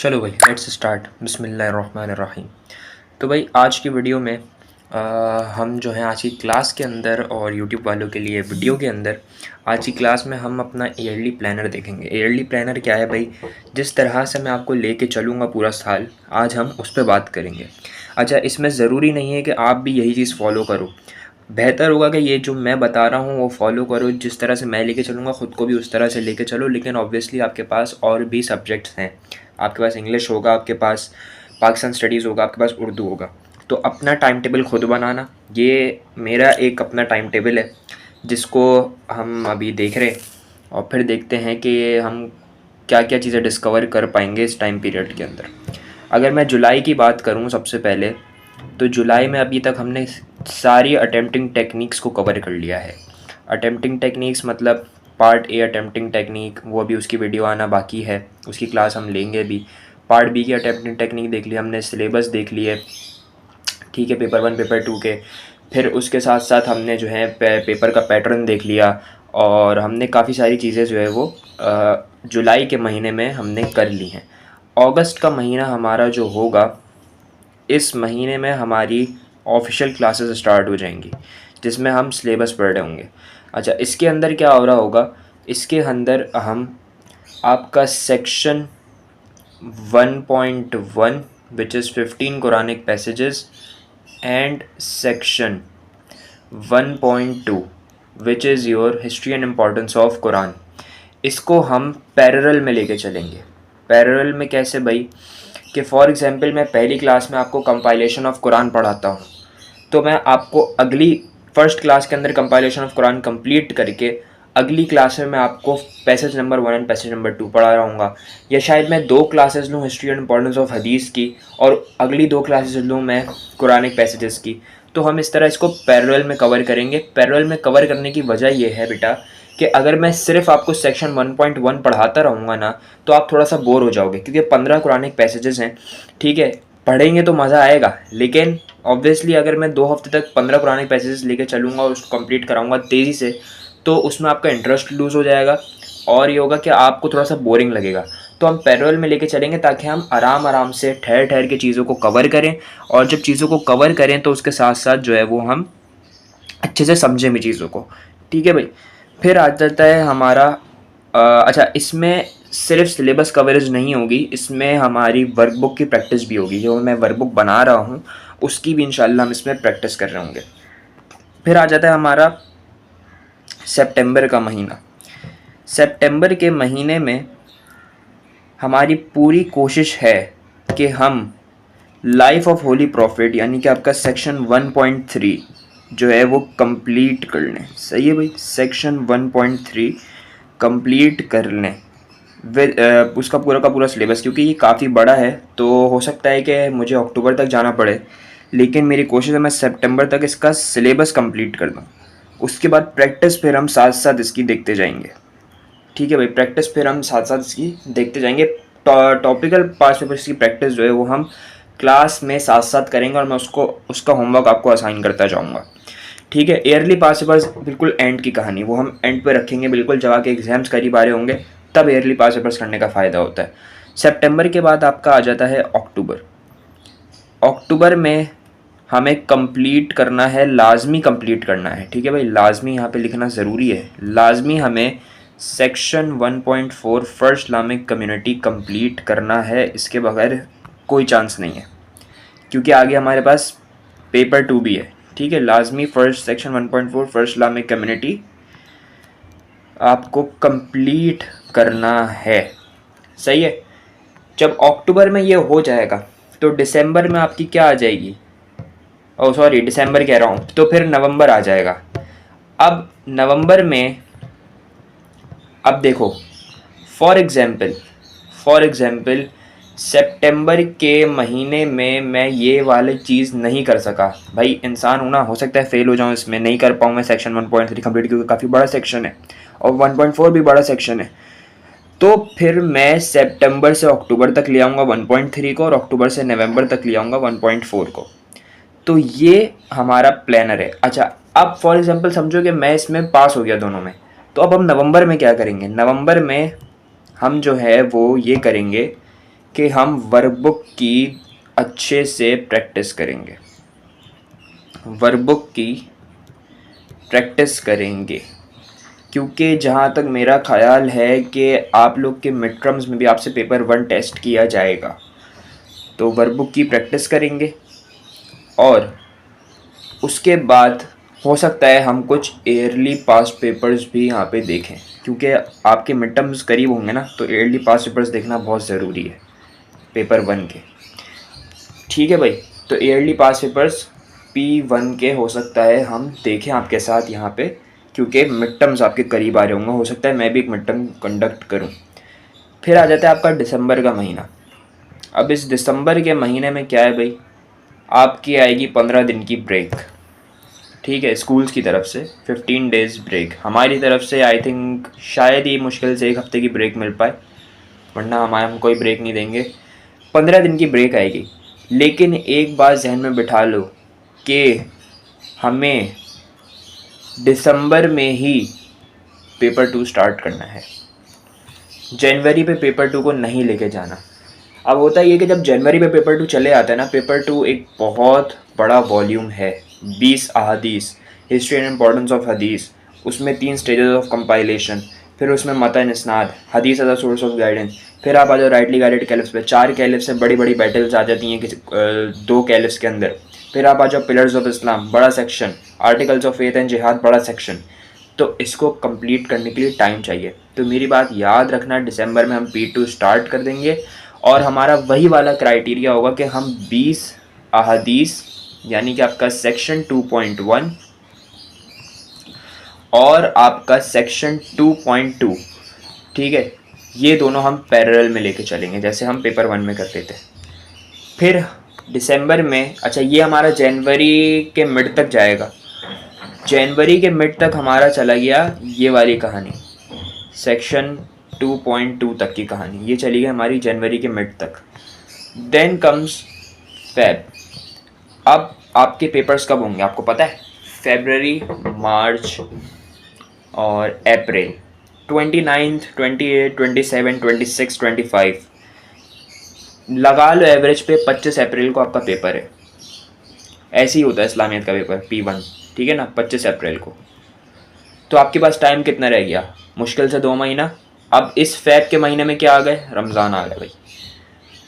चलो भाई let's start बिस्मिल्लाहिर्रहमानिर्रहीम। तो भाई आज की वीडियो में हम जो है आज की क्लास के अंदर और यूट्यूब वालों के लिए वीडियो के अंदर आज की क्लास में हम अपना ईयरली प्लानर देखेंगे। ईयरली प्लानर क्या है भाई? जिस तरह से मैं आपको लेके चलूँगा पूरा साल, आज हम उस पर बात करेंगे। अच्छा, इसमें ज़रूरी नहीं है कि आप भी यही चीज़ फॉलो करो। बेहतर होगा कि ये जो मैं बता रहा हूँ वो फॉलो करो, जिस तरह से मैं लेके चलूँगा ख़ुद को भी उस तरह से लेके चलो। लेकिन ऑब्वियसली आपके पास और भी सब्जेक्ट्स हैं, आपके पास इंग्लिश होगा, आपके पास पाकिस्तान स्टडीज़ होगा, आपके पास उर्दू होगा। तो अपना टाइम टेबल खुद बनाना, ये मेरा एक अपना टाइम टेबल है जिसको हम अभी देख रहे हैं और फिर देखते हैं कि हम क्या क्या चीज़ें डिस्कवर कर पाएंगे इस टाइम पीरियड के अंदर। अगर मैं जुलाई की बात करूँ सबसे पहले, तो जुलाई में अभी तक हमने सारी अटेम्प्टिंग टेक्निक्स को कवर कर लिया है। अटेम्प्टिंग टेक्निक्स मतलब पार्ट ए अटेम्प्टिंग टेक्निक, वो अभी उसकी वीडियो आना बाकी है, उसकी क्लास हम लेंगे भी। पार्ट बी की अटेम्प्टिंग टेक्निक देख लिया हमने, सिलेबस देख लिए, ठीक है, पेपर 1 पेपर 2 के। फिर उसके साथ साथ हमने जो है पेपर का पैटर्न देख लिया और हमने काफ़ी सारी चीज़ें जो है वो जुलाई के महीने में हमने कर ली हैं। अगस्त का महीना हमारा जो होगा, इस महीने में हमारी ऑफिशियल क्लासेस स्टार्ट हो जाएंगी जिसमें हम सिलेबस पढ़ रहे होंगे। अच्छा, इसके अंदर क्या हो रहा होगा? इसके अंदर हम आपका section 1.1 which is 15 Quranic passages and section 1.2 which is your history and importance of Quran, इसको हम पैरेलल में लेके चलेंगे। पैरेलल में कैसे भाई? कि फॉर एग्जांपल मैं पहली क्लास में आपको कंपाइलेशन ऑफ कुरान पढ़ाता हूँ, तो मैं आपको अगली फर्स्ट क्लास के अंदर कंपाइलेशन ऑफ कुरान कंप्लीट करके अगली क्लास में मैं आपको passage number 1 and passage number 2 पढ़ा रहा हूँ। या शायद मैं 2 क्लासेस लूँ हिस्ट्री एंड इम्पोर्टेंस ऑफ हदीस की और अगली 2 क्लासेस लूँ मैं कुरानिक पैसेजेस की। तो हम इस तरह इसको पैरेलल में कवर करेंगे। पैरेलल में कवर करने की वजह यह है बेटा कि अगर मैं सिर्फ आपको सेक्शन 1.1 पढ़ाता रहूँगा ना, तो आप थोड़ा सा बोर हो जाओगे, क्योंकि 15 कुरानिक पैसेजेस हैं। ठीक है, पढ़ेंगे तो मज़ा आएगा, लेकिन ऑब्वियसली अगर मैं 2 हफ्ते तक 15 कुरानिक पैसेजेस लेके चलूँगा और उसको कंप्लीट कराऊँगा तेज़ी से, तो उसमें आपका इंटरेस्ट लूज़ हो जाएगा और ये होगा कि आपको थोड़ा सा बोरिंग लगेगा। तो हम पैरेलल में लेके चलेंगे ताकि हम आराम से ठहर ठहर के चीज़ों को कवर करें, और जब चीज़ों को कवर करें तो उसके साथ साथ जो है वो हम अच्छे से समझें भी चीज़ों को। ठीक है भाई। फिर आ जाता है हमारा अच्छा, इसमें सिर्फ सिलेबस कवरेज नहीं होगी, इसमें हमारी वर्कबुक की प्रैक्टिस भी होगी। जो मैं वर्कबुक बना रहा हूँ उसकी भी इंशाल्लाह हम इसमें प्रैक्टिस कर रहे होंगे। फिर आ जाता है हमारा सितंबर का महीना। सितंबर के महीने में हमारी पूरी कोशिश है कि हम लाइफ ऑफ होली प्रॉफिट यानी कि आपका सेक्शन 1.3 जो है वो कंप्लीट कर लें। सही है भाई, सेक्शन 1.3 कंप्लीट कर लें उसका पूरा का पूरा सिलेबस, क्योंकि ये काफ़ी बड़ा है। तो हो सकता है कि मुझे अक्टूबर तक जाना पड़े, लेकिन मेरी कोशिश है मैं सितंबर तक इसका सिलेबस कंप्लीट कर दूँ। उसके बाद प्रैक्टिस फिर हम साथ साथ इसकी देखते जाएंगे। ठीक है भाई, प्रैक्टिस फिर हम साथ साथ इसकी देखते जाएंगे। टॉपिकल पास पेपर्स की प्रैक्टिस जो है वो हम क्लास में साथ साथ करेंगे और मैं उसका होमवर्क आपको असाइन करता जाऊँगा। ठीक है, ईयरली पास पेपर्स बिल्कुल एंड की कहानी, वो हम एंड पे रखेंगे। बिल्कुल जब आपके एग्जाम्स करीब आ रहे होंगे तब ईयरली पास पेपर्स करने का फ़ायदा होता है। सितंबर के बाद आपका आ जाता है अक्टूबर। अक्टूबर में हमें कंप्लीट करना है, लाजमी कंप्लीट करना है। ठीक है भाई, लाजमी यहाँ पे लिखना ज़रूरी है। लाजमी हमें section 1.4 first Islamic community complete करना है, इसके बगैर कोई चांस नहीं है, क्योंकि आगे हमारे पास पेपर 2 भी है। ठीक है, लाजमी first section 1.4 first Islamic community आपको कंप्लीट करना है। सही है। जब अक्टूबर में ये हो जाएगा तो दिसंबर में आपकी क्या आ जाएगी? ओह सॉरी, दिसंबर कह रहा हूँ, तो फिर नवंबर आ जाएगा। अब नवंबर में अब देखो, फॉर एग्ज़ाम्पल सितंबर के महीने में मैं ये वाली चीज़ नहीं कर सका। भाई इंसान हूँ ना, हो सकता है फेल हो जाऊँ इसमें, नहीं कर पाऊँ मैं सेक्शन 1.3 कंप्लीट, क्योंकि काफ़ी बड़ा सेक्शन है और 1.4 भी बड़ा सेक्शन है। तो फिर मैं सितंबर से अक्टूबर तक ले आऊँगा 1.3 को और अक्टूबर से नवंबर तक ले आऊँगा 1.4 को। तो ये हमारा प्लानर है। अच्छा, अब फॉर एग्जांपल समझो कि मैं इसमें पास हो गया दोनों में, तो अब हम नवंबर में क्या करेंगे? नवंबर में हम जो है वो ये करेंगे कि हम वर्कबुक की अच्छे से प्रैक्टिस करेंगे, वर्कबुक की प्रैक्टिस करेंगे, क्योंकि जहाँ तक मेरा ख़्याल है कि आप लोग के मिड टर्म्स में भी आपसे पेपर 1 टेस्ट किया जाएगा, तो वर्कबुक की प्रैक्टिस करेंगे। और उसके बाद हो सकता है हम कुछ ईयरली पास्ट पेपर्स भी यहाँ पे देखें, क्योंकि आपके मिड टर्म्स करीब होंगे ना, तो ईयरली पास्ट पेपर्स देखना बहुत ज़रूरी है पेपर 1 के। ठीक है भाई, तो ईयरली पास्ट पेपर्स P1 के हो सकता है हम देखें आपके साथ यहाँ पे, क्योंकि मिड टर्म्स आपके करीब आ रहे होंगे, हो सकता है मैं भी एक मिड टर्म कंडक्ट करूँ। फिर आ जाता है आपका दिसंबर का महीना। अब इस दिसंबर के महीने में क्या है भाई, आपकी आएगी 15 दिन की ब्रेक। ठीक है, स्कूल्स की तरफ से 15 डेज़ ब्रेक, हमारी तरफ से आई थिंक शायद ही मुश्किल से 1 हफ्ते की ब्रेक मिल पाए, वरना हम कोई ब्रेक नहीं देंगे। 15 दिन की ब्रेक आएगी, लेकिन एक बात जहन में बिठा लो कि हमें दिसंबर में ही पेपर 2 स्टार्ट करना है, जनवरी पे पेपर 2 को नहीं लेके जाना। अब होता ये कि जब जनवरी पे पेपर 2 चले आता है ना, पेपर 2 एक बहुत बड़ा वॉल्यूम है, 20 अहादीस, हिस्ट्री एंड इम्पोर्टेंस ऑफ हदीस, उसमें 3 स्टेजेस ऑफ कंपाइलेशन, फिर उसमें मतन इस्नाद, हदीस as a source of guidance, फिर आप आ जाओ राइटली गाइडेड कैलिफ्स पे, 4 कैलिफ्स से बड़ी बड़ी बैटल्स आ जाती हैं 2 कैलिफ्स के अंदर, फिर आप आ जाओ पिलर्स ऑफ इस्लाम, बड़ा section, articles of faith and जिहाद, बड़ा सेक्शन। तो इसको कंप्लीट करने के लिए टाइम चाहिए, तो मेरी बात याद रखना, दिसंबर में हम P2 स्टार्ट कर देंगे, और हमारा वही वाला क्राइटेरिया होगा कि हम 20 अहादीस यानी कि आपका सेक्शन 2.1 और आपका सेक्शन 2.2, ठीक है, ये दोनों हम पैरेलल में लेके चलेंगे जैसे हम पेपर 1 में करते थे। फिर दिसंबर में, अच्छा ये हमारा जनवरी के मिड तक जाएगा, जनवरी के मिड तक हमारा चला गया ये वाली कहानी, सेक्शन 2.2 तक की कहानी, ये चली गई हमारी जनवरी के मिड तक। Then comes Feb. अब आपके पेपर्स कब होंगे आपको पता है, फरवरी, मार्च और अप्रैल, 29, 28, 27, 26, 25, लगा लो एवरेज पे 25 अप्रैल को आपका पेपर है। ऐसे ही होता है इस्लामियत का पेपर P1, ठीक है ना, 25 अप्रैल को। तो आपके पास टाइम कितना रह गया, मुश्किल से 2 महीना। अब इस फैब के महीने में क्या आ गए, रमज़ान आ गए भाई।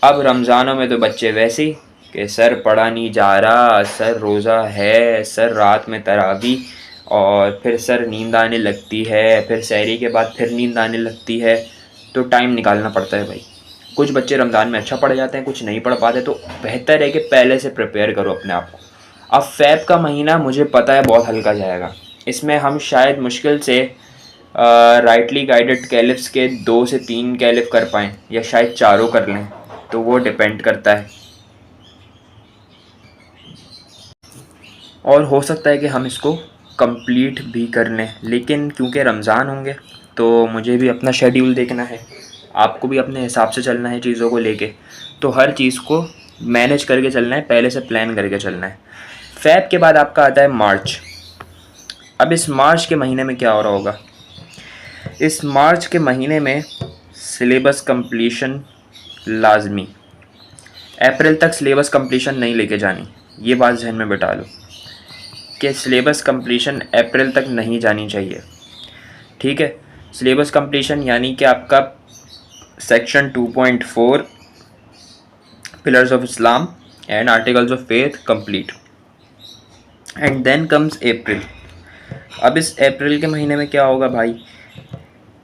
अब रमज़ानों में तो बच्चे वैसे ही कि सर पढ़ा नहीं जा रहा, सर रोज़ा है, सर रात में तरावी, और फिर सर नींद आने लगती है, फिर सहरी के बाद फिर नींद आने लगती है, तो टाइम निकालना पड़ता है भाई। कुछ बच्चे रमज़ान में अच्छा पढ़ जाते हैं, कुछ नहीं पढ़ पाते, तो बेहतर है कि पहले से प्रिपेयर करो अपने आप को। अब फैब का महीना मुझे पता है बहुत हल्का जाएगा, इसमें हम शायद मुश्किल से राइटली गाइडेड कैलिफ्स के 2 से 3 कैलिफ कर पाएँ, या शायद 4 कर लें, तो वो डिपेंड करता है। और हो सकता है कि हम इसको कंप्लीट भी कर लें, लेकिन क्योंकि रमज़ान होंगे तो मुझे भी अपना शेड्यूल देखना है, आपको भी अपने हिसाब से चलना है चीज़ों को लेके, तो हर चीज़ को मैनेज करके चलना है, पहले से प्लान करके चलना है। फैब के बाद आपका आता है मार्च। अब इस मार्च के महीने में क्या हो रहा होगा, इस मार्च के महीने में सिलेबस कंप्लीशन लाजमी, अप्रैल तक सिलेबस कंप्लीशन नहीं लेके जानी, ये बात जहन में बिठा लो कि सिलेबस कंप्लीशन अप्रैल तक नहीं जानी चाहिए। ठीक है, सिलेबस कंप्लीशन यानी कि आपका section 2.4 pillars of Islam and articles of faith complete, and then comes April. अब इस अप्रैल के महीने में क्या होगा भाई,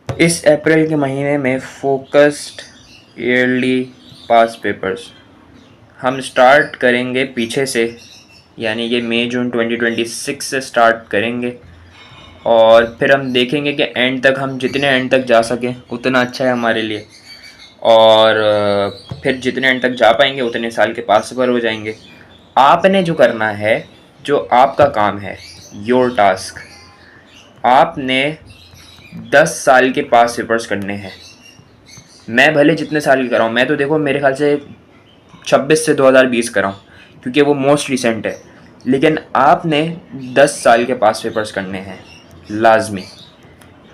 इस अप्रैल के महीने में फोकस्ड ईयरली पास पेपर्स हम स्टार्ट करेंगे पीछे से, यानी कि मई जून 2026 से स्टार्ट करेंगे, और फिर हम देखेंगे कि एंड तक हम जितने एंड तक जा सकें उतना अच्छा है हमारे लिए, और फिर जितने एंड तक जा पाएंगे उतने साल के पास पर हो जाएंगे। आपने जो करना है, जो आपका काम है, योर टास्क, आपने 10 साल के पास पेपर्स करने हैं। मैं भले जितने साल की कराऊँ, मैं तो देखो मेरे ख्याल से 26 से 2020 कराऊँ, क्योंकि वो मोस्ट रिसेंट है, लेकिन आपने 10 साल के पास पेपर्स करने हैं लाजमी।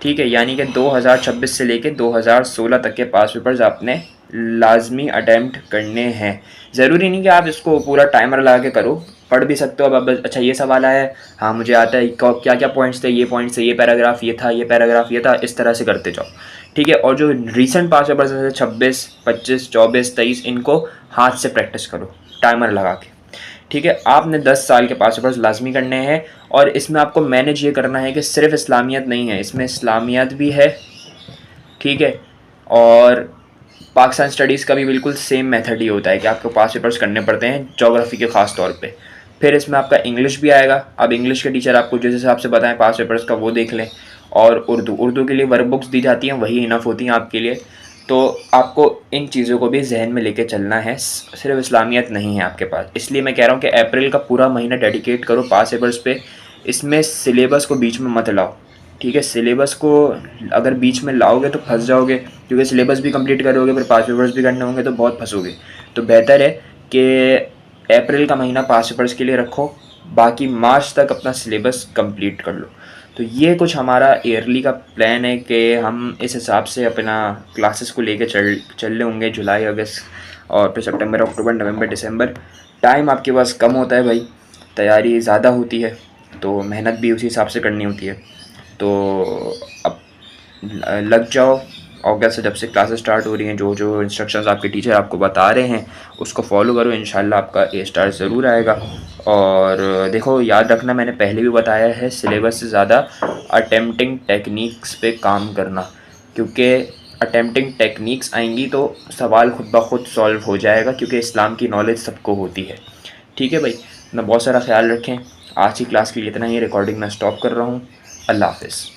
ठीक है, यानी कि 2026 से लेके 2016 तक के पास पेपर्स आपने लाजमी अटैम्प्ट करने हैं। ज़रूरी नहीं कि आप इसको पूरा टाइमर लगा के करो, पढ़ भी सकते हो। अब अच्छा ये सवाल आया है, हाँ मुझे आता है, क्या क्या पॉइंट्स थे, ये पॉइंट्स थे, ये पैराग्राफ ये था, ये पैराग्राफ ये था, इस तरह से करते जाओ, ठीक है। और जो रीसेंट पास पेपर्स हैं 26, 25, 24, 23, इनको हाथ से प्रैक्टिस करो टाइमर लगा के, ठीक है। आपने 10 साल के पास पेपर्स लाजमी करने हैं, और इसमें आपको मैनेज ये करना है कि सिर्फ इस्लामियत नहीं है, इसमें इस्लामियत भी है, ठीक है। और पाकिस्तान स्टडीज़ का भी बिल्कुल सेम मेथड ही होता है कि आपको पास पेपर्स करने पड़ते हैं, ज्योग्राफी के ख़ास तौर पे। फिर इसमें आपका इंग्लिश भी आएगा। अब इंग्लिश के टीचर आपको जिस हिसाब से बताएं पास पेपर्स का वो देख लें। और उर्दू के लिए वर्क बुक्स दी जाती हैं, वही इनफ होती हैं आपके लिए। तो आपको इन चीज़ों को भी जहन में लेके चलना है, सिर्फ इस्लामियत नहीं है आपके पास। इसलिए मैं कह रहा हूँ कि अप्रैल का पूरा महीना डेडिकेट करो पास पेपर्स पे। इसमें सिलेबस को बीच में मत लाओ, ठीक है। सिलेबस को अगर बीच में लाओगे तो फंस जाओगे, क्योंकि सिलेबस भी कंप्लीट करोगे फिर पास पेपर्स भी करने होंगे तो बहुत फंसोगे। तो बेहतर है कि अप्रैल का महीना पास पेपर्स के लिए रखो, बाकी मार्च तक अपना सिलेबस कंप्लीट कर लो। तो ये कुछ हमारा ईयरली का प्लान है कि हम इस हिसाब से अपना क्लासेस को लेके चल रहे होंगे, जुलाई, अगस्त और फिर सितंबर, अक्टूबर, नवंबर, दिसंबर। टाइम आपके पास कम होता है भाई, तैयारी ज़्यादा होती है, तो मेहनत भी उसी हिसाब से करनी होती है। तो अब लग जाओ। अगस्त से जब से क्लासेस स्टार्ट हो रही हैं, जो जो इंस्ट्रक्शंस आपके टीचर आपको बता रहे हैं उसको फॉलो करो, इंशाल्लाह आपका ए स्टार ज़रूर आएगा। और देखो याद रखना, मैंने पहले भी बताया है, सिलेबस से ज़्यादा अटेम्प्टिंग टेक्निक्स पे काम करना, क्योंकि अटेम्प्टिंग टेक्निक्स आएंगी तो सवाल खुद ब खुद सॉल्व हो जाएगा, क्योंकि इस्लाम की नॉलेज सबको होती है, ठीक है भाई। अपना बहुत सारा ख्याल रखें। आज की क्लास के लिए इतना ही, रिकॉर्डिंग मैं स्टॉप कर रहा हूँ। अल्लाह हाफ़िज़।